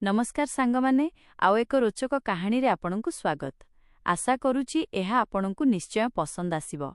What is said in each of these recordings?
नमस्कार सांगमाने आउ एक रोचक कहानी रे आपनकु स्वागत। आशा करूची एहा आपनकु निश्चय पसंद आसिबो।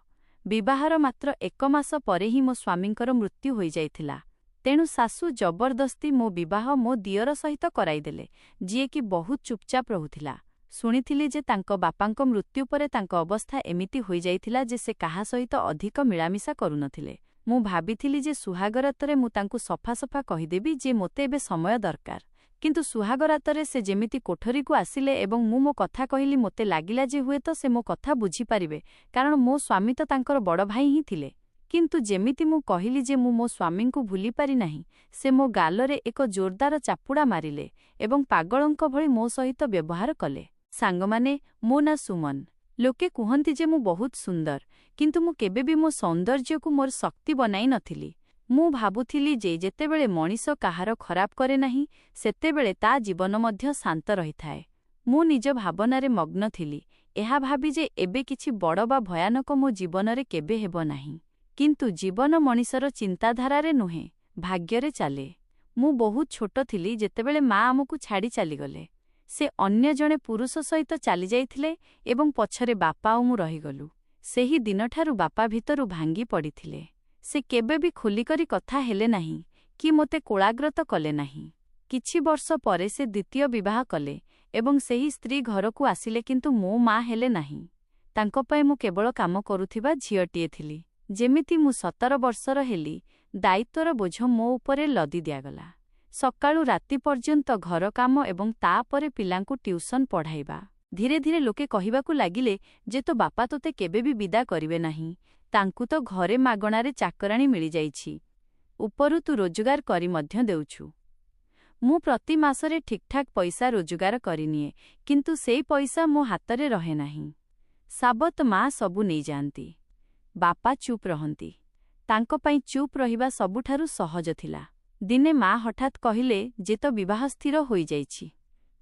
विवाहर मात्र 1 मास परे ही मो स्वामींकर मृत्यु होई जाइथिला। तेणु सासु जबरदस्ती मो विवाह मो दियर सहित कराई देले, जिए कि बहुत चुपचाप रहुथिला। सुनिथिली जे तांको बापांको मृत्यु परे तांको अवस्था एमिति होई जाइथिला जे से काहा सहित अधिक मिलामिशा करुनथिले। मु भाबिथिली जे सुहागरातरे मु तांकु सफा सफा कहिदेबी जे मोते एबे समय दरकार। किंतु सुहागरातरे से जेमिति कोठरी को आसिले एवं मु मो कथा कहिली मोते लागिला जे हुए तो से मो कथा बुझी पारिबे, कारण मो स्वामी तो तांकर बड़ भाई ही थिले। किंतु जेमिति मु कहिली जे मु मो स्वामी को भूली पारि नाही, से मो गालरे एक जोरदार चापुड़ा मारिले एवं पागलंक भଳି मो सहित व्यवहार कले। सांगमाने मो ना सुमन। लोके कुहंती जे मु बहुत सुंदर, किंतु मु केबे भी मो सौंदर्य को मोर शक्ति बनाई नथिली। मु भाबुथिली जे जेतेबेले मनीष काहार खराब करे नाही, सेतेबेले ता जीवन मध्य शांत रहिथाए। मु निज भावनारे मग्न थिली, एहा भाबी जे एबे किछि बड़ बा भयानक मो जीवनरे केबे हेबो नाही। किंतु जीवन मनीषर चिंताधारारे नुहे, भाग्यरे चाले। मु बहुत छोट थिली जेतेबेले मा आमकु छाड़ी चली गले। से अन्य जणे पुरुष सहित चली जाइथिले एवं पछरे बापा मु रहिगलु। सेही दिनठारु बापा भितरु भांगी पड़िथिले। से केबे भी खुलिकरी कथा हेले नाही कि मोते कोलाग्रत कले नाही। किछि वर्ष परे से द्वितीय विवाह कले एवं सेही स्त्री घरकु आसिले, किंतु मो मा हेले नाही। तांको पय मु केवल काम करुथिबा झियटिए थिली। जेमिति मु 17 वर्षर हेली, दायित्वर बोझ मो उपरे लदी दियागला। सकाळु राति पर्यंत घर काम एवं तापरे पिलांकु ट्यूशन पढ़ाइबा। धीरे धीरे लोके कहिबाकु लागिले जे तो बापा तोते केबे भी विदा करिवे नाही, तांकु तो घरे मागणारे चाकराणी मिली जाइछि, उपरु तू रोजगार करी मध्य देउछु। मु प्रति मासरे ठीकठाक पैसा रोजगार करिनिए, किंतु सेई पैसा मो हातरे रहे नाही। साबत मा सबु नै जानती, बापा चुप रहंती। तांको पई चुप रहिबा सबुठारु सहज थिला। दिने मा हठात कहिले जे तो विवाह स्थिर होई जाइछि।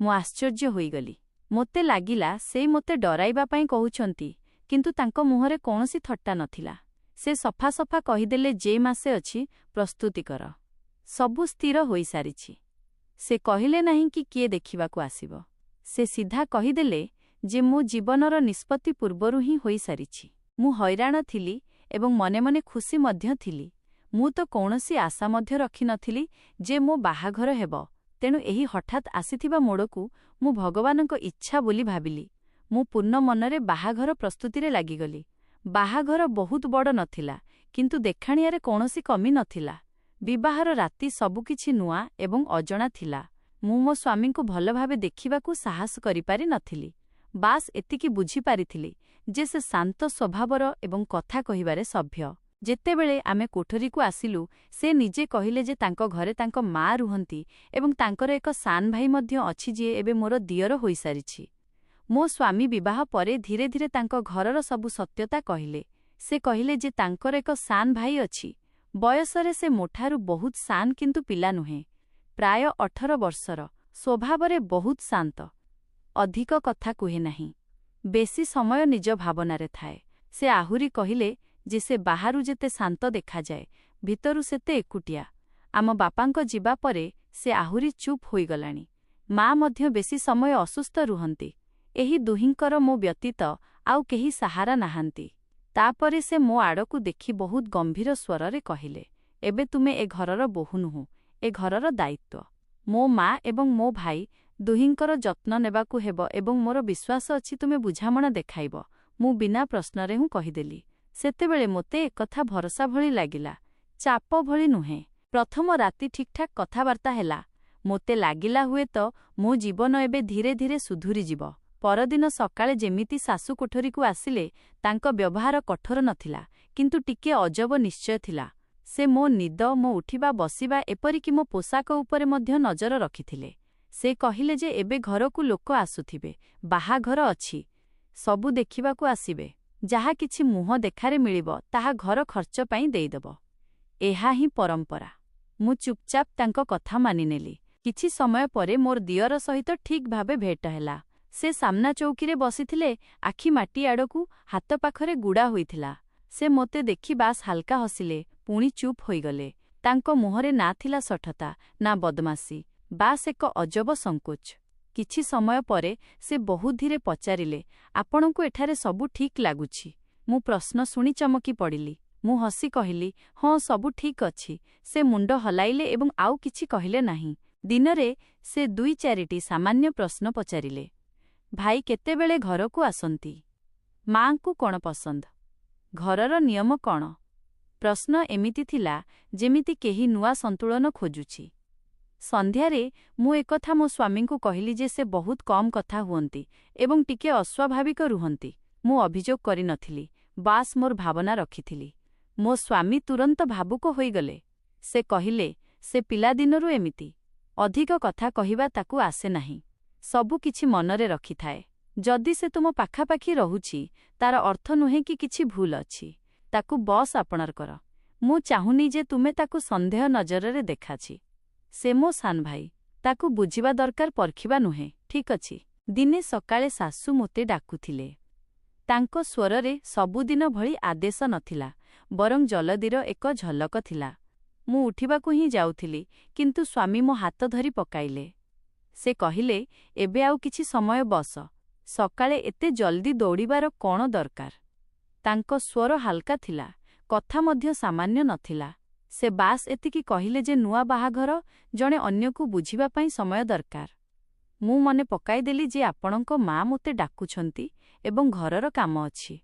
मु आश्चर्य होई गली। मोते लागिला से मोते डराइबा पई कहउछंती, किंतु तांको मुहरे कोनोसी थट्टा नथिला। से सफा सफा कहिदेले जे मासे अछि प्रस्तुति कर, सबु स्थिर होई सारिछि। से कहिले नाही कि किए देखिबाकु आसिबो। से सीधा कहिदेले जे मो जीवनर निष्पत्ति पूर्वरु ही होई सारिछि। मु हैराण थिली एवं मने मने खुशी मध्य थिली। मु तो कोनोसी आशा मध्य रखि नथिली जे मो बाहाघर हेबो। तेणु एही हठात आसिथिबा मोड़कु मु भगवानक इच्छा बोली भाबिली। मु पूर्ण मनरे बाहाघर प्रस्तुतिरे लागिगली। बाहाघर बहुत बड़ नथिला, किंतु देखाणियारे कोनोसी कमी नथिला। विवाहर राति सबुकिछि नुआ एवं अजणा थिला। मु मो स्वामी को भल भावे देखिबाकु साहस करि पारि नथिली। बास एतिकी बुझी पारिथिली जे से शांत स्वभावर एवं कथा कहिबारे सभ्य। जेतेबेले आमे कोठरी को आसिलु, से निजे कहिले जे तांको घरे तांको मा रुहंती एवं तांकर एक सान भाई मध्य अछि जे एबे मोर दियर होई सारिछि। मो स्वामी विवाह परे धीरे धीरे तांको घरर सबु सत्यता कहिले। से कहिले जे तांकर एक सान भाई अछि। बयसरे से मोठारु बहुत सान, किंतु पिला नुहे। प्राय 18 वर्षर, स्वभावरे बहुत शांत। अधिक कथा कुहे नाही, बेसी समय निज भावनारे थाए। से आहुरी कहिले जे से बाहारु जेते शांत देखा जाए, भितरु सेते एकुटिया। आम बापांको जिबा परे से आहुरी चुप होई गलानी। मा मध्य बेसी समय असुस्थ रुहंती। एही दुहिंकर मो व्यतीत आउ केही सहारा नाहांती। तापरे से मो आड़कु देखि बहुत गंभीर स्वररे कहिले, एबे तुमे ए घरर बोहू नुह, ए घरर दायित्व। मो मा एवं मो भाई दुहिंकर जत्न नेबाकु हेबो एवं मोर विश्वास अछि तुमे बुझामणा देखाइब। मु बिना प्रश्नरे हूँ कहिदेली। सेतेबेले मोते एकथा भरसा भली लागिला, चाप भली नुहे। प्रथम राति ठीकठाक कथाबार्ता हेला। मोते लागिला हुए तो मो जीवन एबे धीरे धीरे सुधुरी जिवो। परदिन सकाळे जेमिति सासु कोठरी को आसिले, तांको व्यवहार कठोर नथिला, किंतु टिके अजब निश्चय थिला। से मो निद, मो उठिबा बसिबा एपरिकि मो पोशाक उपरे मध्य नजर रखिथिले। से कहिले जे एबे घरकु लोक आसुथिबे, बाहाघर अछि, सबु देखिबाकु आसिबे। जहा किछि मुह देखारे मिलिबो ताहा घर खर्च पई देइदबो। एहा ही परंपरा। मु चुपचाप तांको कथा मानिनेली। किछि समय परे मोर दियर सहित ठीक भावे भेट हेला। से सामना चौकीरे बसिथिले, आखि माटी आड़कु हाथ पाखरे गुड़ा होइथिला। से मोते देखि बास हल्का हसिले, पुणी चुप होइगले। तांको मुहरे ना थिला सठता, ना बदमासी, ବାସ୍ ଏକ ଅଜବ ସଙ୍କୋଚ। କିଛି ସମୟ ପରେ ସେ ବହୁତ ଧୀରେ ପଚାରିଲେ, ଆପଣଙ୍କୁ ଏଠାରେ ସବୁ ଠିକ୍ ଲାଗୁଛି? ମୁଁ ପ୍ରଶ୍ନ ଶୁଣି ଚମକି ପଡ଼ିଲି। ମୁଁ ହସି କହିଲି, ହଁ, ସବୁ ଠିକ୍ ଅଛି। ସେ ମୁଣ୍ଡ ହଲାଇଲେ ଏବଂ ଆଉ କିଛି କହିଲେ ନାହିଁ। ଦିନରେ ସେ 2-4ଟି ସାମାନ୍ୟ ପ୍ରଶ୍ନ ପଚାରିଲେ। ଭାଇ କେତେବେଳେ ଘରକୁ ଆସନ୍ତି? ମାଆଙ୍କୁ କ'ଣ ପସନ୍ଦ? ଘରର ନିୟମ କ'ଣ? ପ୍ରଶ୍ନ ଏମିତି ଥିଲା ଯେମିତି କେହି ନୂଆ ସନ୍ତୁଳନ ଖୋଜୁଛି। ସନ୍ଧ୍ୟାରେ ମୁଁ ଏକଥା ମୋ ସ୍ୱାମୀଙ୍କୁ କହିଲି ଯେ ସେ ବହୁତ କମ୍ କଥା ହୁଅନ୍ତି ଏବଂ ଟିକେ ଅସ୍ୱାଭାବିକ ରୁହନ୍ତି। ମୁଁ ଅଭିଯୋଗ କରିନଥିଲି, ବାସ୍ ମୋର ଭାବନା ରଖିଥିଲି। ମୋ ସ୍ୱାମୀ ତୁରନ୍ତ ଭାବୁକ ହୋଇଗଲେ। ସେ କହିଲେ, ସେ ପିଲାଦିନରୁ ଏମିତି। ଅଧିକ କଥା କହିବା ତାକୁ ଆସେ ନାହିଁ। ସବୁ କିଛି ମନରେ ରଖିଥାଏ। ଯଦି ସେ ତୁମ ପାଖାପାଖି ରହୁଛି, ତାର ଅର୍ଥ ନୁହେଁ କି କିଛି ଭୁଲ ଅଛି। ତାକୁ ବସ୍ ଆପଣାର କର। ମୁଁ ଚାହୁଁନି ଯେ ତୁମେ ତାକୁ ସନ୍ଦେହ ନଜରରେ ଦେଖାଛି। ସେ ମୋ ସାନ ଭାଇ। ତାକୁ ବୁଝିବା ଦରକାର, ପରଖିବା ନୁହେଁ। ଠିକ୍ ଅଛି। ଦିନେ ସକାଳେ ଶାଶୁ ମୋତେ ଡାକୁଥିଲେ। ତାଙ୍କ ସ୍ୱରରେ ସବୁଦିନ ଭଳି ଆଦେଶ ନଥିଲା, ବରଂ ଜଲଦିର ଏକ ଝଲକ ଥିଲା। ମୁଁ ଉଠିବାକୁ ହିଁ ଯାଉଥିଲି, କିନ୍ତୁ ସ୍ୱାମୀ ମୋ ହାତ ଧରି ପକାଇଲେ। ସେ କହିଲେ, ଏବେ ଆଉ କିଛି ସମୟ ବସ। ସକାଳେ ଏତେ ଜଲ୍ଦି ଦୌଡ଼ିବାର କ'ଣ ଦରକାର? ତାଙ୍କ ସ୍ୱର ହାଲକା ଥିଲା, କଥା ମଧ୍ୟ ସାମାନ୍ୟ ନଥିଲା। ସେ ବାସ୍ ଏତିକି କହିଲେ ଯେ ନୂଆ ବାହାଘର, ଜଣେ ଅନ୍ୟକୁ ବୁଝିବା ପାଇଁ ସମୟ ଦରକାର। ମୁଁ ମନେ ପକାଇଦେଲି ଯେ ଆପଣଙ୍କ ମା ମୋତେ ଡାକୁଛନ୍ତି ଏବଂ ଘରର କାମ ଅଛି।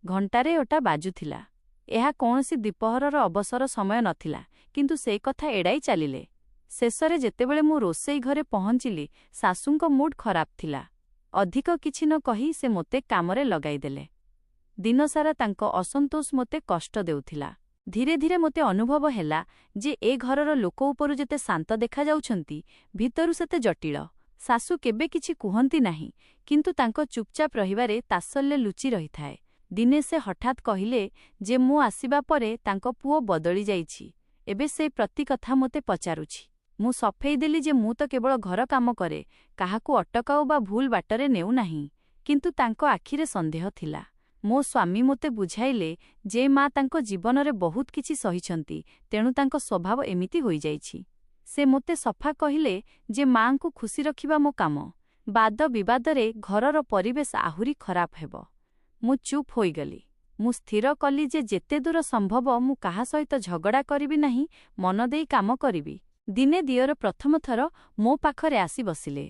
ଘଣ୍ଟାରେ ଓଟା ବାଜୁଥିଲା। ଏହା କୌଣସି ଦ୍ୱିପହରର ଅବସର ସମୟ ନଥିଲା, କିନ୍ତୁ ସେଇ କଥା ଏଡ଼ାଇ ଚାଲିଲେ। ଶେଷରେ ଯେତେବେଳେ ମୁଁ ରୋଷେଇ ଘରେ ପହଞ୍ଚିଲି, ଶାଶୁଙ୍କ ମୁଡ୍ ଖରାପ ଥିଲା। ଅଧିକ କିଛି ନ କହି ସେ ମୋତେ କାମରେ ଲଗାଇଦେଲେ। ଦିନସାରା ତାଙ୍କ ଅସନ୍ତୋଷ ମୋତେ କଷ୍ଟ ଦେଉଥିଲା। ଧୀରେ ଧୀରେ ମୋତେ ଅନୁଭବ ହେଲା ଯେ ଏ ଘରର ଲୋକ ଉପରୁ ଯେତେ ଶାନ୍ତ ଦେଖାଯାଉଛନ୍ତି, ଭିତରୁ ସେତେ ଜଟିଳ। ଶାଶୁ କେବେ କିଛି କୁହନ୍ତି ନାହିଁ, କିନ୍ତୁ ତାଙ୍କ ଚୁପଚାପ ରହିବାରେ ତାତ୍ସଲ୍ୟ ଲୁଚି ରହିଥାଏ। ଦିନେ ସେ ହଠାତ୍ କହିଲେ ଯେ ମୁଁ ଆସିବା ପରେ ତାଙ୍କ ପୁଅ ବଦଳି ଯାଇଛି। ଏବେ ସେ ପ୍ରତି କଥା ମୋତେ ପଚାରୁଛି। ମୁଁ ସଫେଇ ଦେଲି ଯେ ମୁଁ ତ କେବଳ ଘର କାମ କରେ, କାହାକୁ ଅଟକାଉ ବା ଭୁଲ ବାଟରେ ନେଉ ନାହିଁ। କିନ୍ତୁ ତାଙ୍କ ଆଖିରେ ସନ୍ଦେହ ଥିଲା। ମୋ ସ୍ୱାମୀ ମୋତେ ବୁଝାଇଲେ ଯେ ମା ତାଙ୍କ ଜୀବନରେ ବହୁତ କିଛି ସହିଛନ୍ତି, ତେଣୁ ତାଙ୍କ ସ୍ୱଭାବ ଏମିତି ହୋଇଯାଇଛି। ସେ ମୋତେ ସଫା କହିଲେ ଯେ ମାଆଙ୍କୁ ଖୁସି ରଖିବା ମୋ କାମ। ବାଦ ବିବାଦରେ ଘରର ପରିବେଶ ଆହୁରି ଖରାପ ହେବ। ମୁଁ ଚୁପ୍ ହୋଇଗଲି। ମୁଁ ସ୍ଥିର କଲି ଯେ ଯେତେ ଦୂର ସମ୍ଭବ ମୁଁ କାହା ସହିତ ଝଗଡ଼ା କରିବି ନାହିଁ, ମନ ଦେଇ କାମ କରିବି। ଦିନେ ଦିଅର ପ୍ରଥମ ଥର ମୋ ପାଖରେ ଆସି ବସିଲେ।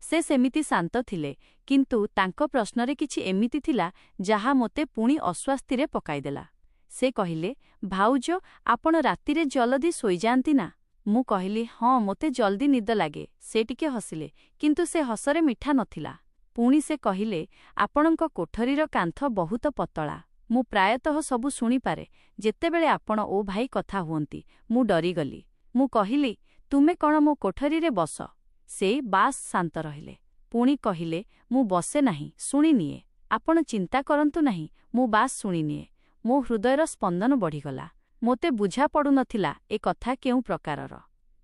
ସେ ସେମିତି ଶାନ୍ତ ଥିଲେ, କିନ୍ତୁ ତାଙ୍କ ପ୍ରଶ୍ନରେ କିଛି ଏମିତି ଥିଲା ଯାହା ମୋତେ ପୁଣି ଅସ୍ୱାସ୍ଥିରେ ପକାଇଦେଲା। ସେ କହିଲେ, ଭାଉଜ, ଆପଣ ରାତିରେ ଜଲଦି ଶୋଇଯାଆନ୍ତି ନା? ମୁଁ କହିଲି, ହଁ, ମୋତେ ଜଲ୍ଦି ନିଦ ଲାଗେ। ସେ ଟିକେ ହସିଲେ, କିନ୍ତୁ ସେ ହସରେ ମିଠା ନଥିଲା। ପୁଣି ସେ କହିଲେ, ଆପଣଙ୍କ କୋଠରୀର କାନ୍ଥ ବହୁତ ପତଳା। ମୁଁ ପ୍ରାୟତଃ ସବୁ ଶୁଣିପାରେ। ଯେତେବେଳେ ଆପଣ ଓ ଭାଇ କଥା ହୁଅନ୍ତି, ମୁଁ ଡରିଗଲି। ମୁଁ କହିଲି, ତୁମେ କ'ଣ ମୋ କୋଠରୀରେ ବସ? ସେ ବାସ୍ ଶାନ୍ତ ରହିଲେ। ପୁଣି କହିଲେ, ମୁଁ ବସେ ନାହିଁ, ଶୁଣିନିଏ। ଆପଣ ଚିନ୍ତା କରନ୍ତୁ ନାହିଁ, ମୁଁ ବାସ୍ ଶୁଣିନିଏ। ମୋ ହୃଦୟର ସ୍ପନ୍ଦନ ବଢ଼ିଗଲା। ମୋତେ ବୁଝା ପଡ଼ୁନଥିଲା ଏ କଥା କେଉଁ ପ୍ରକାରର।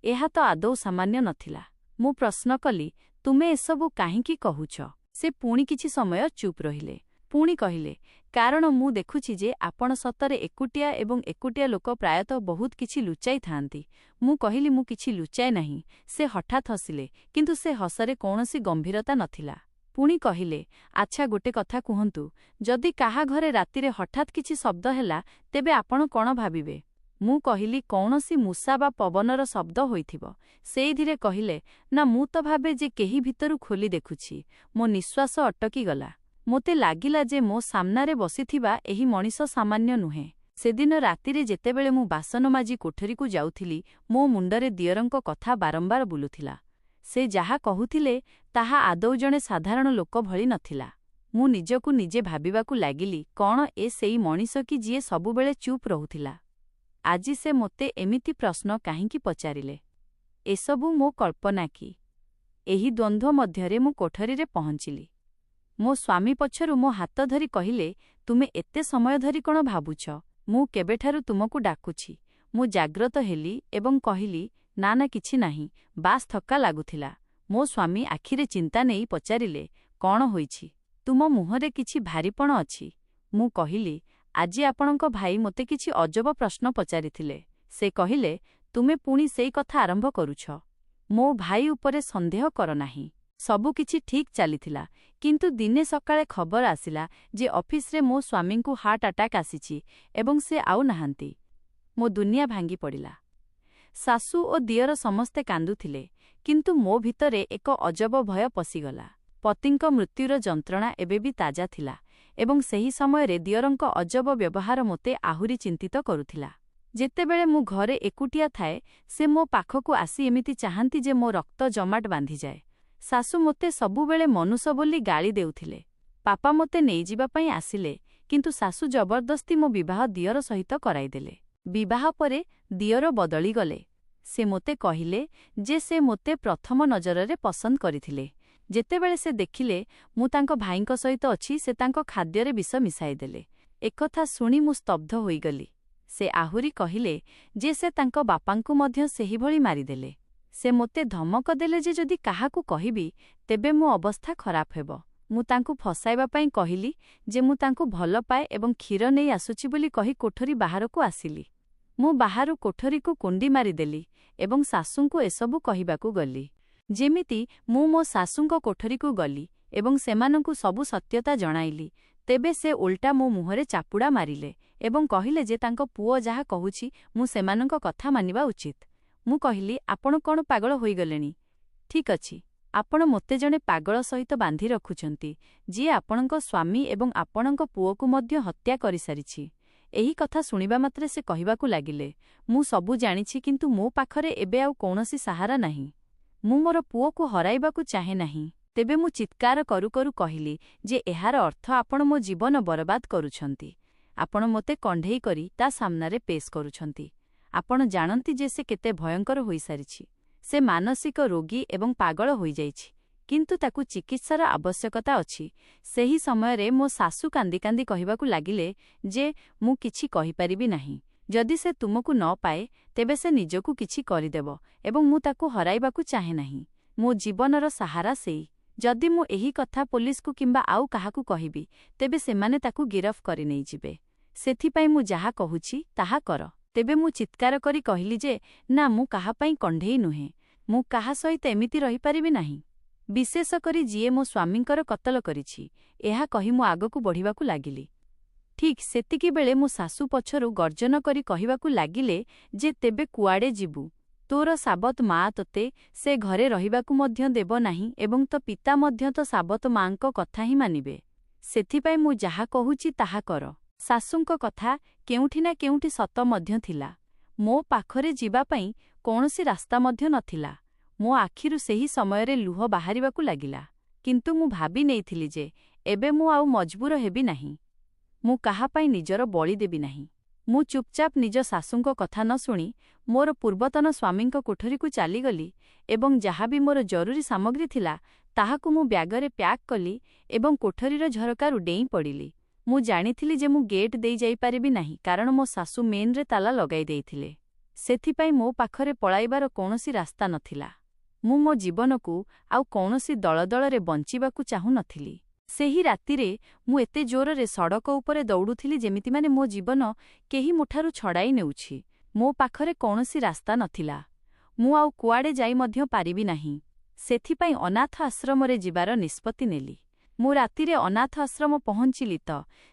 ଏହା ତ ଆଦୌ ସାମାନ୍ୟ ନଥିଲା। ମୁଁ ପ୍ରଶ୍ନ କଲି, ତୁମେ ଏସବୁ କାହିଁକି କହୁଛ? ସେ ପୁଣି କିଛି ସମୟ ଚୁପ୍ ରହିଲେ। ପୁଣି କହିଲେ, କାରଣ ମୁଁ ଦେଖୁଛି ଯେ ଆପଣ ସତରେ ଏକୁଟିଆ ଏବଂ ଏକୁଟିଆ ଲୋକ ପ୍ରାୟତଃ ବହୁତ କିଛି ଲୁଚାଇଥାନ୍ତି। ମୁଁ କହିଲି, ମୁଁ କିଛି ଲୁଚାଏ ନାହିଁ। ସେ ହଠାତ୍ ହସିଲେ, କିନ୍ତୁ ସେ ହସରେ କୌଣସି ଗମ୍ଭୀରତା ନଥିଲା। ପୁଣି କହିଲେ, ଆଚ୍ଛା, ଗୋଟେ କଥା କୁହନ୍ତୁ, ଯଦି କାହା ଘରେ ରାତିରେ ହଠାତ୍ କିଛି ଶବ୍ଦ ହେଲା, ତେବେ ଆପଣ କ'ଣ ଭାବିବେ? ମୁଁ କହିଲି, କୌଣସି ମୂଷା ବା ପବନର ଶବ୍ଦ ହୋଇଥିବ। ସେ ଧୀରେ କହିଲେ, ନା, ମୁଁ ତ ଭାବେ ଯେ କେହି ଭିତରୁ ଖୋଲି ଦେଖୁଛି। ମୋ ନିଶ୍ୱାସ ଅଟକିଗଲା। ମୋତେ ଲାଗିଲା ଯେ ମୋ ସାମ୍ନାରେ ବସିଥିବା ଏହି ମଣିଷ ସାମାନ୍ୟ ନୁହେଁ। ସେଦିନ ରାତିରେ ଯେତେବେଳେ ମୁଁ ବାସନ ମାଜି କୋଠରୀକୁ ଯାଉଥିଲି, ମୋ ମୁଣ୍ଡରେ ଦିଅରଙ୍କ କଥା ବାରମ୍ବାର ବୁଲୁଥିଲା। ସେ ଯାହା କହୁଥିଲେ, ତାହା ଆଦୌ ଜଣେ ସାଧାରଣ ଲୋକ ଭଳି ନଥିଲା। ମୁଁ ନିଜକୁ ନିଜେ ଭାବିବାକୁ ଲାଗିଲି, କ'ଣ ଏ ସେଇ ମଣିଷ କି ଯିଏ ସବୁବେଳେ ଚୁପ୍ ରହୁଥିଲା? ଆଜି ସେ ମୋତେ ଏମିତି ପ୍ରଶ୍ନ କାହିଁକି ପଚାରିଲେ? ଏସବୁ ମୋ କଳ୍ପନା କି? ଏହି ଦ୍ୱନ୍ଦ୍ୱ ମଧ୍ୟରେ ମୁଁ କୋଠରୀରେ ପହଞ୍ଚିଲି। ମୋ ସ୍ୱାମୀ ପଛରୁ ମୋ ହାତ ଧରି କହିଲେ, ତୁମେ ଏତେ ସମୟ ଧରି କ'ଣ ଭାବୁଛ? ମୁଁ କେବେଠାରୁ ତୁମକୁ ଡାକୁଛି। ମୁଁ ଜାଗ୍ରତ ହେଲି ଏବଂ କହିଲି, ନା ନା, କିଛି ନାହିଁ, ବାସ୍ ଥକ୍କା ଲାଗୁଥିଲା। ମୋ ସ୍ୱାମୀ ଆଖିରେ ଚିନ୍ତା ନେଇ ପଚାରିଲେ, କ'ଣ ହୋଇଛି? ତୁମ ମୁହଁରେ କିଛି ଭାରିପଣ ଅଛି। ମୁଁ କହିଲି, ଆଜି ଆପଣଙ୍କ ଭାଇ ମୋତେ କିଛି ଅଜବ ପ୍ରଶ୍ନ ପଚାରିଥିଲେ। ସେ କହିଲେ, ତୁମେ ପୁଣି ସେଇ କଥା ଆରମ୍ଭ କରୁଛ। ମୋ ଭାଇ ଉପରେ ସନ୍ଦେହ କର ନାହିଁ। ସବୁକିଛି ଠିକ୍ ଚାଲିଥିଲା, କିନ୍ତୁ ଦିନେ ସକାଳେ ଖବର ଆସିଲା ଯେ ଅଫିସରେ ମୋ ସ୍ୱାମୀଙ୍କୁ ହାର୍ଟ ଆଟାକ୍ ଆସିଛି ଏବଂ ସେ ଆଉ ନାହାନ୍ତି। ମୋ ଦୁନିଆ ଭାଙ୍ଗି ପଡ଼ିଲା। ଶାଶୁ ଓ ଦିଅର ସମସ୍ତେ କାନ୍ଦୁଥିଲେ, କିନ୍ତୁ ମୋ ଭିତରେ ଏକ ଅଜବ ଭୟ ପଶିଗଲା। ପତିଙ୍କ ମୃତ୍ୟୁର ଯନ୍ତ୍ରଣା ଏବେ ବି ତାଜା ଥିଲା ଏବଂ ସେହି ସମୟରେ ଦିଅରଙ୍କ ଅଜବ ବ୍ୟବହାର ମୋତେ ଆହୁରି ଚିନ୍ତିତ କରୁଥିଲା। ଯେତେବେଳେ ମୁଁ ଘରେ ଏକୁଟିଆ ଥାଏ, ସେ ମୋ ପାଖକୁ ଆସି ଏମିତି ଚାହାନ୍ତି ଯେ ମୋ ରକ୍ତ ଜମାଟ ବାନ୍ଧିଯାଏ। ଶାଶୁ ମୋତେ ସବୁବେଳେ ମନୁଷ୍ୟ ବୋଲି ଗାଳି ଦେଉଥିଲେ। ବାପା ମୋତେ ନେଇଯିବା ପାଇଁ ଆସିଲେ, କିନ୍ତୁ ଶାଶୁ ଜବରଦସ୍ତି ମୋ ବିବାହ ଦିଅର ସହିତ କରାଇଦେଲେ। ବିବାହ ପରେ ଦିଅର ବଦଳିଗଲେ। ସେ ମୋତେ କହିଲେ ଯେ ସେ ମୋତେ ପ୍ରଥମ ନଜରରେ ପସନ୍ଦ କରିଥିଲେ। ଯେତେବେଳେ ସେ ଦେଖିଲେ ମୁଁ ତାଙ୍କ ଭାଇଙ୍କ ସହିତ ଅଛି, ସେ ତାଙ୍କ ଖାଦ୍ୟରେ ବିଷ ମିଶାଇଦେଲେ। ଏକଥା ଶୁଣି ମୁଁ ସ୍ତବ୍ଧ ହୋଇଗଲି। ସେ ଆହୁରି କହିଲେ ଯେ ସେ ତାଙ୍କ ବାପାଙ୍କୁ ମଧ୍ୟ ସେହିଭଳି ମାରିଦେଲେ। ସେ ମୋତେ ଧମକ ଦେଲେ ଯେ ଯଦି କାହାକୁ କହିବି, ତେବେ ମୋ ଅବସ୍ଥା ଖରାପ ହେବ। ମୁଁ ତାଙ୍କୁ ଫସାଇବା ପାଇଁ କହିଲି ଯେ ମୁଁ ତାଙ୍କୁ ଭଲ ପାଏ ଏବଂ କ୍ଷୀର ନେଇ ଆସୁଛି ବୋଲି କହି କୋଠରୀ ବାହାରକୁ ଆସିଲି। ମୁଁ ବାହାରୁ କୋଠରୀକୁ କୁଣ୍ଡି ମାରିଦେଲି ଏବଂ ଶାଶୁଙ୍କୁ ଏସବୁ କହିବାକୁ ଗଲି। ଯେମିତି ମୁଁ ମୋ ଶାଶୁଙ୍କ କୋଠରୀକୁ ଗଲି ଏବଂ ସେମାନଙ୍କୁ ସବୁ ସତ୍ୟତା ଜଣାଇଲି, ତେବେ ସେ ଓଲଟା ମୋ ମୁହଁରେ ଚାପୁଡ଼ା ମାରିଲେ ଏବଂ କହିଲେ ଯେ ତାଙ୍କ ପୁଅ ଯାହା କହୁଛି ମୁଁ ସେମାନଙ୍କ କଥା ମାନିବା ଉଚିତ। ମୁଁ କହିଲି, ଆପଣ କ'ଣ ପାଗଳ ହୋଇଗଲେଣି? ଠିକ୍ ଅଛି, ଆପଣ ମୋତେ ଜଣେ ପାଗଳ ସହିତ ବାନ୍ଧି ରଖୁଛନ୍ତି, ଯିଏ ଆପଣଙ୍କ ସ୍ୱାମୀ ଏବଂ ଆପଣଙ୍କ ପୁଅକୁ ମଧ୍ୟ ହତ୍ୟା କରିସାରିଛି। ଏହି କଥା ଶୁଣିବା ମାତ୍ରେ ସେ କହିବାକୁ ଲାଗିଲେ, ମୁଁ ସବୁ ଜାଣିଛି, କିନ୍ତୁ ମୋ ପାଖରେ ଏବେ ଆଉ କୌଣସି ସାହାରା ନାହିଁ। ମୁଁ ମୋର ପୁଅକୁ ହରାଇବାକୁ ଚାହେଁ ନାହିଁ। ତେବେ ମୁଁ ଚିତ୍କାର କରୁ କରୁ କହିଲି ଯେ ଏହାର ଅର୍ଥ ଆପଣ ମୋ ଜୀବନ ବରବାଦ କରୁଛନ୍ତି। ଆପଣ ମୋତେ କଣ୍ଢେଇ କରି ତା ସାମ୍ନାରେ ପେଶ୍ କରୁଛନ୍ତି। ଆପଣ ଜାଣନ୍ତି ଯେ ସେ କେତେ ଭୟଙ୍କର ହୋଇସାରିଛି। ସେ ମାନସିକ ରୋଗୀ ଏବଂ ପାଗଳ ହୋଇଯାଇଛି, କିନ୍ତୁ ତାକୁ ଚିକିତ୍ସାର ଆବଶ୍ୟକତା ଅଛି। ସେହି ସମୟରେ ମୋ ଶାଶୁ କାନ୍ଦି କାନ୍ଦି କହିବାକୁ ଲାଗିଲେ ଯେ ମୁଁ କିଛି କହିପାରିବି ନାହିଁ। ଯଦି ସେ ତୁମକୁ ନ ପାଏ, ତେବେ ସେ ନିଜକୁ କିଛି କରିଦେବ ଏବଂ ମୁଁ ତାକୁ ହରାଇବାକୁ ଚାହେଁ ନାହିଁ। ମୋ ଜୀବନର ସାହାରା ସେଇ। ଯଦି ମୁଁ ଏହି କଥା ପୋଲିସକୁ କିମ୍ବା ଆଉ କାହାକୁ କହିବି, ତେବେ ସେମାନେ ତାକୁ ଗିରଫ କରି ନେଇଯିବେ। ସେଥିପାଇଁ ମୁଁ ଯାହା କହୁଛି ତାହା କର। ତେବେ ମୁଁ ଚିତ୍କାର କରି କହିଲି ଯେ ନା, ମୁଁ କାହା ପାଇଁ କଣ୍ଢେଇ ନୁହେଁ। ମୁଁ କାହା ସହିତ ଏମିତି ରହିପାରିବି ନାହିଁ, ବିଶେଷ କରି ଯିଏ ମୋ ସ୍ୱାମୀଙ୍କର କତଲ କରିଛି। ଏହା କହି ମୁଁ ଆଗକୁ ବଢ଼ିବାକୁ ଲାଗିଲି। ଠିକ୍ ସେତିକିବେଳେ ମୋ ଶାଶୁ ପଛରୁ ଗର୍ଜନ କରି କହିବାକୁ ଲାଗିଲେ ଯେ ତେବେ କୁଆଡ଼େ ଯିବୁ? ତୋର ସାବତ ମା' ତୋତେ ସେ ଘରେ ରହିବାକୁ ମଧ୍ୟ ଦେବ ନାହିଁ ଏବଂ ତୋ ପିତା ମଧ୍ୟ ତୋ ସାବତ ମା'ଙ୍କ କଥା ହିଁ ମାନିବେ। ସେଥିପାଇଁ ମୁଁ ଯାହା କହୁଛି ତାହା କର। ଶାଶୁଙ୍କ କଥା କେଉଁଠି ନା କେଉଁଠି ସତ ମଧ୍ୟ ଥିଲା। ମୋ ପାଖରେ ଯିବା ପାଇଁ କୌଣସି ରାସ୍ତା ମଧ୍ୟ ନଥିଲା। ମୋ ଆଖିରୁ ସେହି ସମୟରେ ଲୁହ ବାହାରିବାକୁ ଲାଗିଲା। କିନ୍ତୁ ମୁଁ ଭାବି ନେଇଥିଲି ଯେ ଏବେ ମୁଁ ଆଉ ମଜବୁର ହେବି ନାହିଁ। ମୁଁ କାହା ପାଇଁ ନିଜର ବଳି ଦେବି ନାହିଁ। ମୁଁ ଚୁପଚାପ ନିଜ ଶାଶୁଙ୍କ କଥା ନ ଶୁଣି ମୋର ପୂର୍ବତନ ସ୍ୱାମୀଙ୍କ କୋଠରୀକୁ ଚାଲିଗଲି ଏବଂ ଯାହା ବି ମୋର ଜରୁରୀ ସାମଗ୍ରୀ ଥିଲା ତାହାକୁ ମୁଁ ବ୍ୟାଗରେ ପ୍ୟାକ୍ କଲି ଏବଂ କୋଠରୀର ଝରକାରୁ ଡେଇଁ ପଡ଼ିଲି। ମୁଁ ଜାଣିଥିଲି ଯେ ମୁଁ ଗେଟ୍ ଦେଇ ଯାଇପାରିବି ନାହିଁ, କାରଣ ମୋ ଶାଶୁ ମେନ୍ରେ ତାଲା ଲଗାଇ ଦେଇଥିଲେ। ସେଥିପାଇଁ ମୋ ପାଖରେ ପଳାଇବାର କୌଣସି ରାସ୍ତା ନଥିଲା। ମୁଁ ମୋ ଜୀବନକୁ ଆଉ କୌଣସି ଦଳଦଳରେ ବଞ୍ଚିବାକୁ ଚାହୁଁନଥିଲି। ସେହି ରାତିରେ ମୁଁ ଏତେ ଜୋରରେ ସଡ଼କ ଉପରେ ଦୌଡ଼ୁଥିଲି ଯେମିତି ମାନେ ମୋ ଜୀବନ କେହି ମୋଠାରୁ ଛଡ଼ାଇ ନେଉଛି। ମୋ ପାଖରେ କୌଣସି ରାସ୍ତା ନଥିଲା। ମୁଁ ଆଉ କୁଆଡ଼େ ଯାଇ ମଧ୍ୟ ପାରିବି ନାହିଁ। ସେଥିପାଇଁ ଅନାଥ ଆଶ୍ରମରେ ଯିବାର ନିଷ୍ପତ୍ତି ନେଲି। ମୁଁ ରାତିରେ ଅନାଥ ଆଶ୍ରମ ପହଞ୍ଚିଲି ତ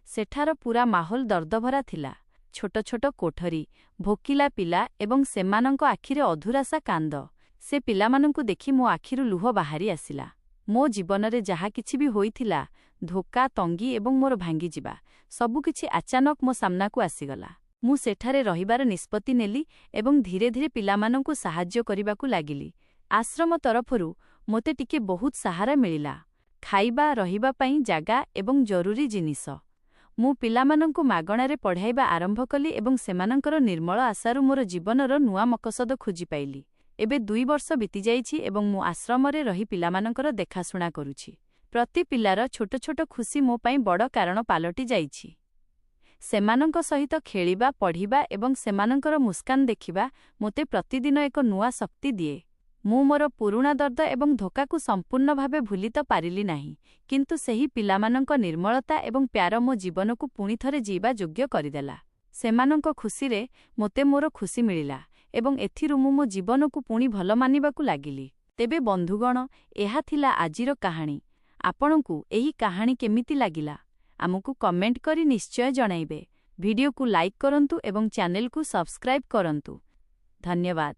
ସେଠାର ପୂରା ମାହୋଲ ଦର୍ଦଭରା ଥିଲା। ଛୋଟ ଛୋଟ କୋଠରୀ, ଭୋକିଲା ପିଲା ଏବଂ ସେମାନଙ୍କ ଆଖିରେ ଅଧୁରାଶା କାନ୍ଦ। ସେ ପିଲାମାନଙ୍କୁ ଦେଖି ମୋ ଆଖିରୁ ଲୁହ ବାହାରି ଆସିଲା। ମୋ ଜୀବନରେ ଯାହା କିଛି ବି ହୋଇଥିଲା, ଧୋକା, ତଙ୍ଗି ଏବଂ ମୋର ଭାଙ୍ଗିଯିବା, ସବୁକିଛି ଆଚାନକ ମୋ ସାମ୍ନାକୁ ଆସିଗଲା। ମୁଁ ସେଠାରେ ରହିବାର ନିଷ୍ପତ୍ତି ନେଲି ଏବଂ ଧୀରେ ଧୀରେ ପିଲାମାନଙ୍କୁ ସାହାଯ୍ୟ କରିବାକୁ ଲାଗିଲି। ଆଶ୍ରମ ତରଫରୁ ମୋତେ ଟିକେ ବହୁତ ସାହାରା ମିଳିଲା, ଖାଇବା, ରହିବା ପାଇଁ ଜାଗା ଏବଂ ଜରୁରୀ ଜିନିଷ। ମୁଁ ପିଲାମାନଙ୍କୁ ମାଗଣାରେ ପଢ଼ାଇବା ଆରମ୍ଭ କଲି ଏବଂ ସେମାନଙ୍କର ନିର୍ମଳ ଆଶାରୁ ମୋର ଜୀବନର ନୂଆ ମକସଦ ଖୋଜିପାଇଲି। ଏବେ 2 ବର୍ଷ ବିତିଯାଇଛି ଏବଂ ମୁଁ ଆଶ୍ରମରେ ରହି ପିଲାମାନଙ୍କର ଦେଖାଶୁଣା କରୁଛି। ପ୍ରତି ପିଲାର ଛୋଟ ଛୋଟ ଖୁସି ମୋ ପାଇଁ ବଡ଼ କାରଣ ପାଲଟି ଯାଇଛି। ସେମାନଙ୍କ ସହିତ ଖେଳିବା, ପଢ଼ିବା ଏବଂ ସେମାନଙ୍କର ମୁସ୍କାନ ଦେଖିବା ମୋତେ ପ୍ରତିଦିନ ଏକ ନୂଆ ଶକ୍ତି ଦିଏ। ମୁଁ ମୋର ପୁରୁଣା ଦର୍ଦ ଏବଂ ଧୋକାକୁ ସମ୍ପୂର୍ଣ୍ଣ ଭାବେ ଭୁଲି ତ ପାରିଲି ନାହିଁ, କିନ୍ତୁ ସେହି ପିଲାମାନଙ୍କ ନିର୍ମଳତା ଏବଂ ପ୍ୟାର ମୋ ଜୀବନକୁ ପୁଣି ଥରେ ଯିଇବା ଯୋଗ୍ୟ କରିଦେଲା। ସେମାନଙ୍କ ଖୁସିରେ ମୋତେ ମୋର ଖୁସି ମିଳିଲା ଏବଂ ଏଥିରୁ ମୁଁ ମୋ ଜୀବନକୁ ପୁଣି ଭଲ ମାନିବାକୁ ଲାଗିଲି। ତେବେ ବନ୍ଧୁଗଣ, ଏହା ଥିଲା ଆଜିର କାହାଣୀ। ଆପଣଙ୍କୁ ଏହି କାହାଣୀ କେମିତି ଲାଗିଲା? ଆମକୁ କମେଣ୍ଟ କରି ନିଶ୍ଚୟ ଜଣାଇବେ। ଭିଡିଓକୁ ଲାଇକ୍ କରନ୍ତୁ ଏବଂ ଚ୍ୟାନେଲକୁ ସବସ୍କ୍ରାଇବ୍ କରନ୍ତୁ। ଧନ୍ୟବାଦ।